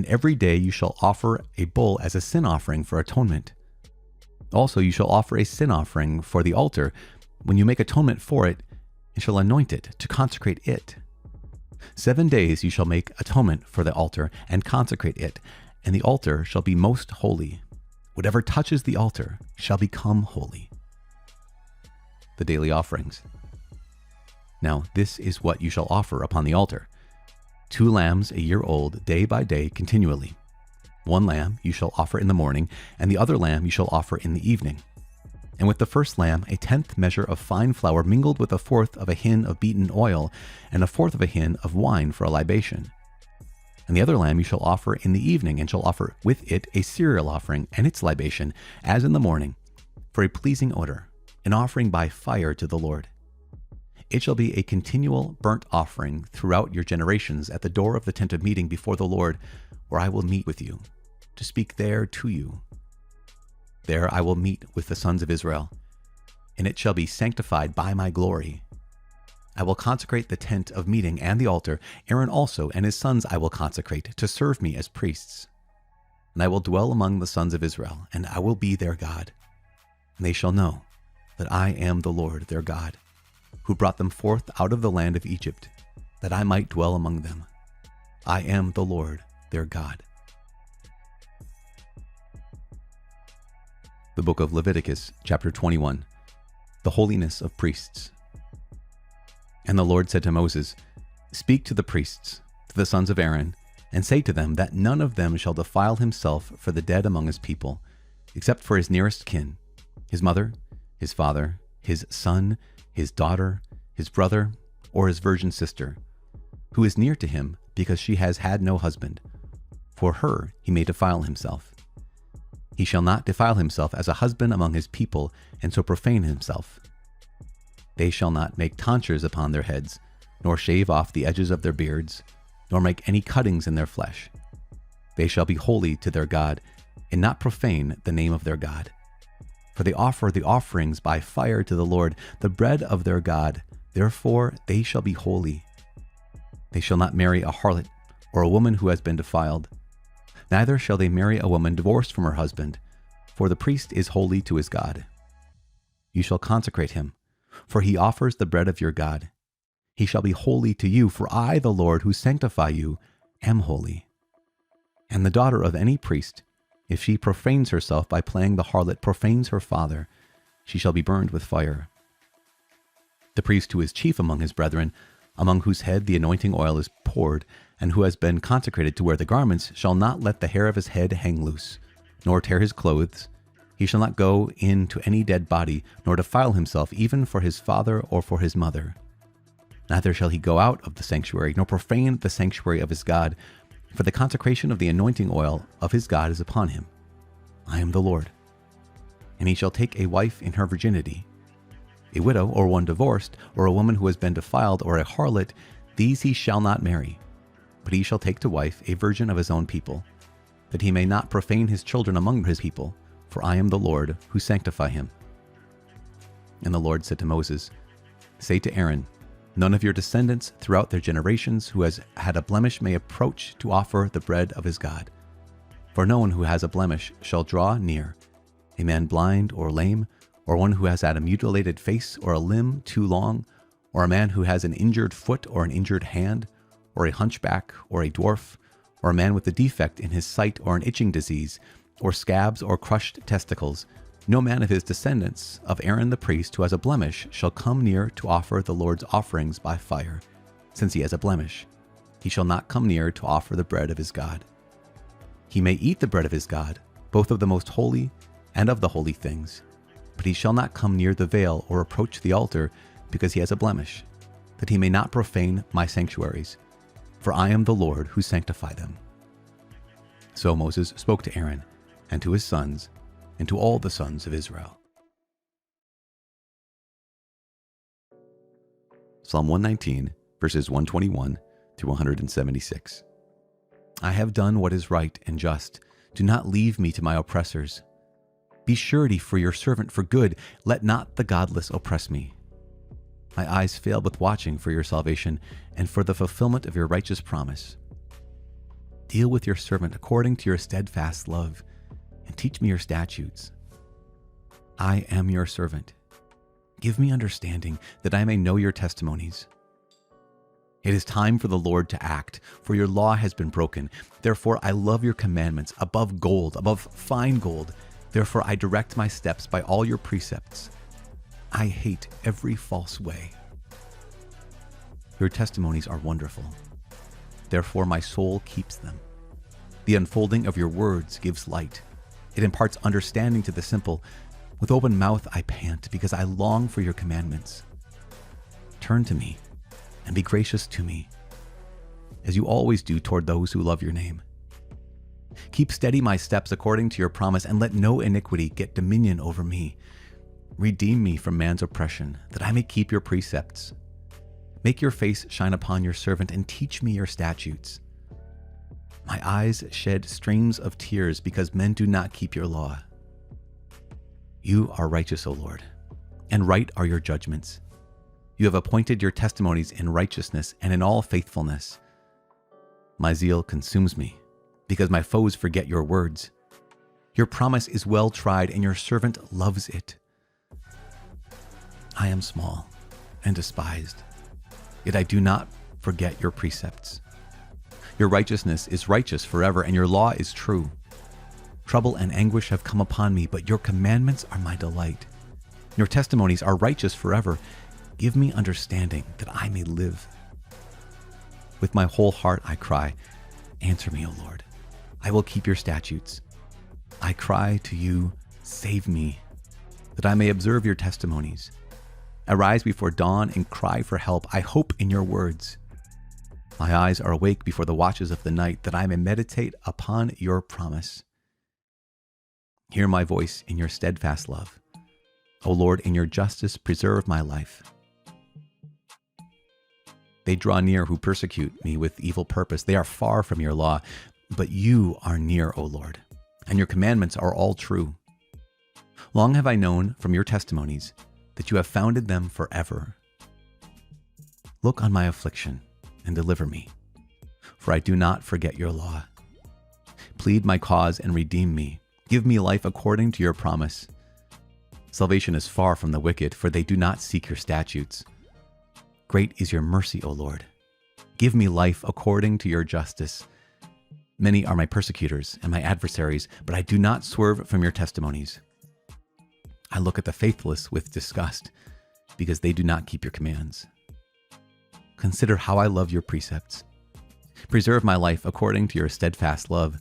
every day you shall offer a bull as a sin offering for atonement. Also you shall offer a sin offering for the altar. When you make atonement for it, and shall anoint it to consecrate it. 7 days you shall make atonement for the altar and consecrate it, and the altar shall be most holy. Whatever touches the altar shall become holy. The daily offerings. Now this is what you shall offer upon the altar: 2 lambs a year old, day by day, continually. 1 lamb you shall offer in the morning, and the other lamb you shall offer in the evening. And with the first lamb, a 10th measure of fine flour mingled with 1/4 of a hin of beaten oil, and 1/4 of a hin of wine for a libation. And the other lamb you shall offer in the evening, and shall offer with it a cereal offering and its libation, as in the morning, for a pleasing odor, an offering by fire to the Lord. It shall be a continual burnt offering throughout your generations at the door of the tent of meeting before the Lord, where I will meet with you, to speak there to you. There I will meet with the sons of Israel, and it shall be sanctified by my glory. I will consecrate the tent of meeting and the altar. Aaron also and his sons I will consecrate to serve me as priests. And I will dwell among the sons of Israel, and I will be their God. And they shall know that I am the Lord their God, who brought them forth out of the land of Egypt, that I might dwell among them. I am the Lord their God. The book of Leviticus, chapter 21, the holiness of priests. And the Lord said to Moses, "Speak to the priests, to the sons of Aaron, and say to them that none of them shall defile himself for the dead among his people, except for his nearest kin, his mother, his father, his son, his daughter, his brother, or his virgin sister, who is near to him because she has had no husband. For her he may defile himself. He shall not defile himself as a husband among his people, and so profane himself. They shall not make tonsures upon their heads, nor shave off the edges of their beards, nor make any cuttings in their flesh. They shall be holy to their God, and not profane the name of their God. For they offer the offerings by fire to the Lord, the bread of their God. Therefore they shall be holy. They shall not marry a harlot, or a woman who has been defiled. Neither shall they marry a woman divorced from her husband, for the priest is holy to his God. You shall consecrate him, for he offers the bread of your God. He shall be holy to you, for I, the Lord, who sanctify you, am holy. And the daughter of any priest, if she profanes herself by playing the harlot, profanes her father, she shall be burned with fire. The priest who is chief among his brethren, among whose head the anointing oil is poured, and who has been consecrated to wear the garments, shall not let the hair of his head hang loose, nor tear his clothes. He shall not go in to any dead body, nor defile himself even for his father or for his mother. Neither shall he go out of the sanctuary, nor profane the sanctuary of his God, for the consecration of the anointing oil of his God is upon him. I am the Lord. And he shall take a wife in her virginity. A widow, or one divorced, or a woman who has been defiled, or a harlot, these he shall not marry. But he shall take to wife a virgin of his own people, that he may not profane his children among his people, for I am the Lord who sanctify him. And the Lord said to Moses, Say to Aaron, None of your descendants throughout their generations who has had a blemish may approach to offer the bread of his God. For no one who has a blemish shall draw near, a man blind or lame, or one who has had a mutilated face or a limb too long, or a man who has an injured foot or an injured hand, or a hunchback or a dwarf, or a man with a defect in his sight or an itching disease, or scabs or crushed testicles. No man of his descendants, of Aaron the priest, who has a blemish, shall come near to offer the Lord's offerings by fire, since he has a blemish. He shall not come near to offer the bread of his God. He may eat the bread of his God, both of the most holy and of the holy things, but he shall not come near the veil or approach the altar, because he has a blemish, that he may not profane my sanctuaries. For I am the Lord who sanctify them. So Moses spoke to Aaron, and to his sons, and to all the sons of Israel. Psalm 119, verses 121 through 176. I have done what is right and just. Do not leave me to my oppressors. Be surety for your servant for good. Let not the godless oppress me. My eyes fail with watching for your salvation and for the fulfillment of your righteous promise. Deal with your servant according to your steadfast love, and teach me your statutes. I am your servant. Give me understanding that I may know your testimonies. It is time for the Lord to act, for your law has been broken. Therefore, I love your commandments above gold, above fine gold. Therefore, I direct my steps by all your precepts. I hate every false way. Your testimonies are wonderful. Therefore, my soul keeps them. The unfolding of your words gives light. It imparts understanding to the simple. With open mouth I pant, because I long for your commandments. Turn to me and be gracious to me, as you always do toward those who love your name. Keep steady my steps according to your promise, and let no iniquity get dominion over me. Redeem me from man's oppression, that I may keep your precepts. Make your face shine upon your servant, and teach me your statutes. My eyes shed streams of tears, because men do not keep your law. You are righteous, O Lord, and right are your judgments. You have appointed your testimonies in righteousness and in all faithfulness. My zeal consumes me, because my foes forget your words. Your promise is well tried, and your servant loves it. I am small and despised, yet I do not forget your precepts. Your righteousness is righteous forever, and your law is true. Trouble and anguish have come upon me, but your commandments are my delight. Your testimonies are righteous forever. Give me understanding that I may live. With my whole heart I cry, answer me, O Lord. I will keep your statutes. I cry to you, save me, that I may observe your testimonies. I rise before dawn and cry for help. I hope in your words. My eyes are awake before the watches of the night, that I may meditate upon your promise. Hear my voice in your steadfast love. O Lord, in your justice, preserve my life. They draw near who persecute me with evil purpose. They are far from your law, but you are near, O Lord, and your commandments are all true. Long have I known from your testimonies that you have founded them forever. Look on my affliction and deliver me, for I do not forget your law. Plead my cause and redeem me. Give me life according to your promise. Salvation is far from the wicked, for they do not seek your statutes. Great is your mercy, O Lord. Give me life according to your justice. Many are my persecutors and my adversaries, but I do not swerve from your testimonies. I look at the faithless with disgust, because they do not keep your commands. Consider how I love your precepts. Preserve my life according to your steadfast love,